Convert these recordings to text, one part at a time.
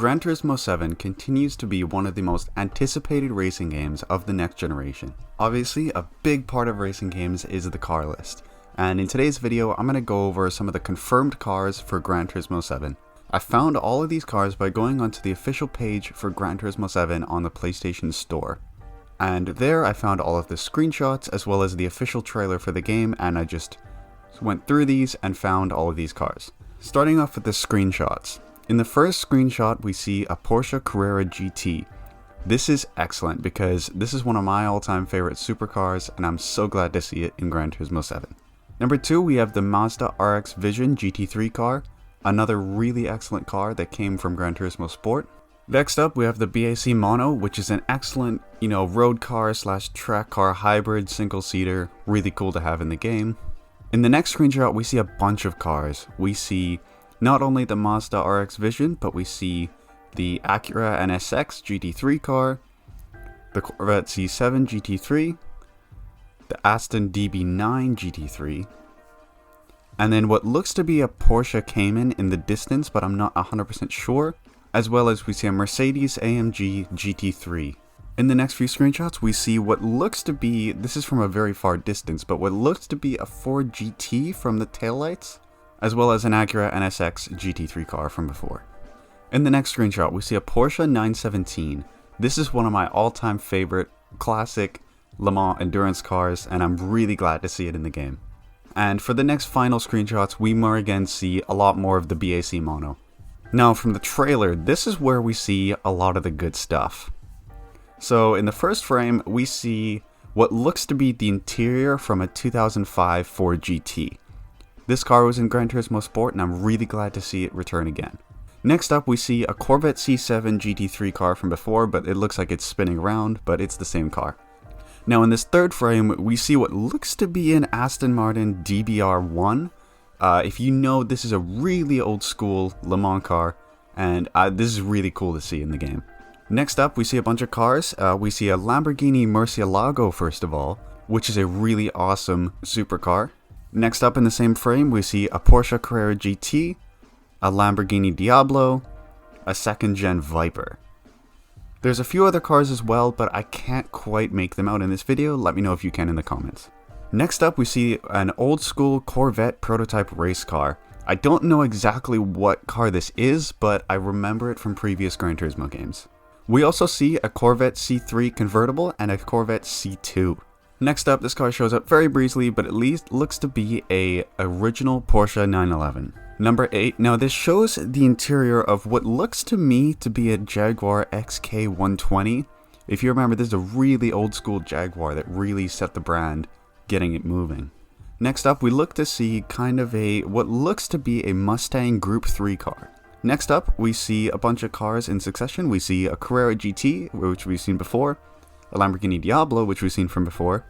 Gran Turismo 7 continues to be one of the most anticipated racing games of the next generation. Obviously, a big part of racing games is the car list, and in today's video I'm going to go over some of the confirmed cars for Gran Turismo 7. I found all of these cars by going onto the official page for Gran Turismo 7 on the PlayStation Store. And there I found all of the screenshots as well as the official trailer for the game, and I just went through these and found all of these cars. Starting off with the screenshots. In the first screenshot we see a Porsche Carrera Gt. This is excellent because this is one of my all-time favorite supercars and I'm so glad to see it in Gran Turismo 7. Number 2 we have the Mazda Rx Vision Gt3 car, another really excellent car that came from Gran Turismo Sport. Next up we have the Bac Mono, which is an excellent, road car slash track car hybrid single seater, really cool to have in the game. In the next screenshot we see a bunch of cars. We see not only the Mazda RX Vision, but we see the Acura NSX GT3 car, the Corvette C7 Gt3, the Aston DB9 GT3, and then what looks to be a Porsche Cayman in the distance, but I'm not 100% sure, as well as we see a Mercedes AMG GT3. In the next few screenshots we see what looks to be, this is from a very far distance, but what looks to be a Ford GT from the taillights, as well as an Acura NSX GT3 car from before. In the next screenshot we see a Porsche 917. This is one of my all-time favorite classic Le Mans endurance cars, and I'm really glad to see it in the game. And for the next final screenshots we more again see a lot more of the Bac Mono. Now from the trailer, this is where we see a lot of the good stuff. So in the first frame we see what looks to be the interior from a 2005 Ford GT. This car was in Gran Turismo Sport and I'm really glad to see it return again. Next up we see a Corvette C7 Gt3 car from before, but it looks like it's spinning around, but it's the same car. Now in this third frame we see what looks to be an Aston Martin DBR1. If you know, this is a really old school Le Mans car, and this is really cool to see in the game. Next up we see a bunch of cars. We see a Lamborghini Murcielago first of all, which is a really awesome supercar. Next up in the same frame we see a Porsche Carrera GT, a Lamborghini Diablo, a second gen Viper. There's a few other cars as well, but I can't quite make them out in this video. Let me know if you can in the comments. Next up we see an old school Corvette Prototype race car. I don't know exactly what car this is, but I remember it from previous Gran Turismo games. We also see a Corvette C3 Convertible and a Corvette C2. Next up, this car shows up very briefly, but at least looks to be a original Porsche 911. Number 8, now this shows the interior of what looks to me to be a Jaguar XK120. If you remember, this is a really old school Jaguar that really set the brand, getting it moving. Next up, we look to see kind of what looks to be a Mustang Group 3 car. Next up, we see a bunch of cars in succession. We see a Carrera GT, which we've seen before, a Lamborghini Diablo, which we've seen from before,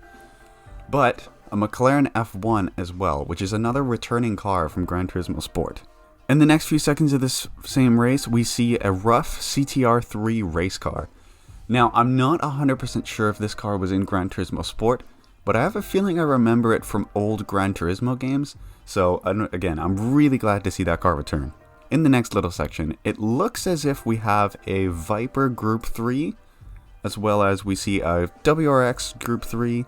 but a Mclaren F1 as well, which is another returning car from Gran Turismo Sport. In the next few seconds of this same race, we see a rough CTR3 race car. Now, I'm not 100% sure if this car was in Gran Turismo Sport, but I have a feeling I remember it from old Gran Turismo games, so again, I'm really glad to see that car return. In the next little section, it looks as if we have a Viper Group 3, as well as we see a WRX Group 3,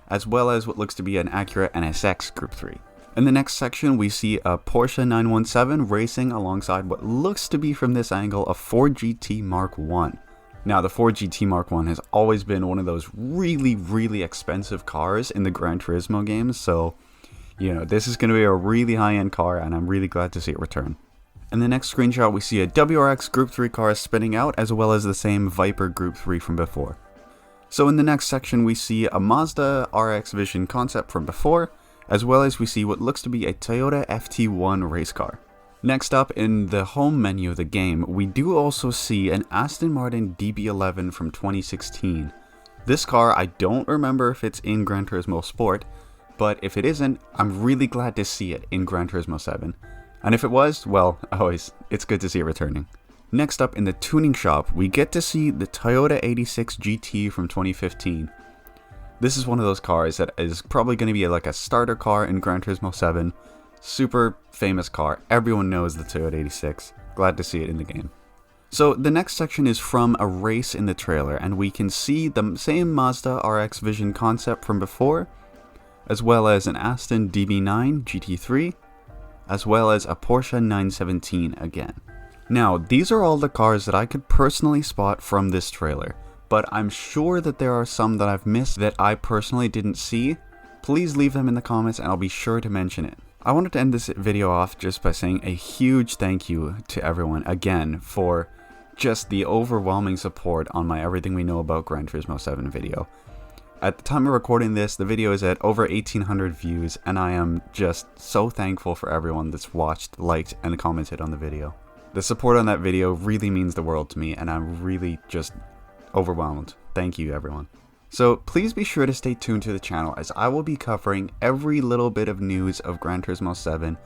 as well as what looks to be an Acura NSX Group 3. In the next section, we see a Porsche 917 racing alongside what looks to be from this angle a Ford GT Mark I. Now, the Ford GT Mark I has always been one of those really, really expensive cars in the Gran Turismo games, so, this is going to be a really high-end car, and I'm really glad to see it return. In the next screenshot, we see a WRX Group 3 car spinning out, as well as the same Viper Group 3 from before. So in the next section, we see a Mazda Rx Vision concept from before, as well as we see what looks to be a Toyota FT1 race car. Next up, in the home menu of the game, we do also see an Aston Martin DB11 from 2016. This car, I don't remember if it's in Gran Turismo Sport, but if it isn't, I'm really glad to see it in Gran Turismo 7. And if it was, well, it's good to see it returning. Next up in the tuning shop, we get to see the Toyota 86 GT from 2015. This is one of those cars that is probably going to be like a starter car in Gran Turismo 7. Super famous car. Everyone knows the Toyota 86. Glad to see it in the game. So the next section is from a race in the trailer, and we can see the same Mazda RX Vision concept from before, as well as an Aston DB9 GT3, as well as a Porsche 917 again. Now, these are all the cars that I could personally spot from this trailer, but I'm sure that there are some that I've missed that I personally didn't see. Please leave them in the comments and I'll be sure to mention it. I wanted to end this video off just by saying a huge thank you to everyone again for just the overwhelming support on my Everything We Know About Gran Turismo 7 video. At the time of recording this, the video is at over 1,800 views, and I am just so thankful for everyone that's watched, liked, and commented on the video. The support on that video really means the world to me, and I'm really just overwhelmed. Thank you, everyone. So please be sure to stay tuned to the channel, as I will be covering every little bit of news of Gran Turismo 7.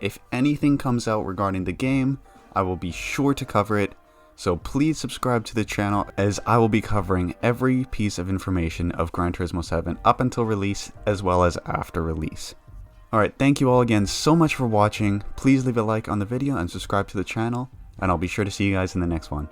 If anything comes out regarding the game, I will be sure to cover it. So please subscribe to the channel, as I will be covering every piece of information of Gran Turismo 7 up until release, as well as after release. Alright, thank you all again so much for watching. Please leave a like on the video and subscribe to the channel, and I'll be sure to see you guys in the next one.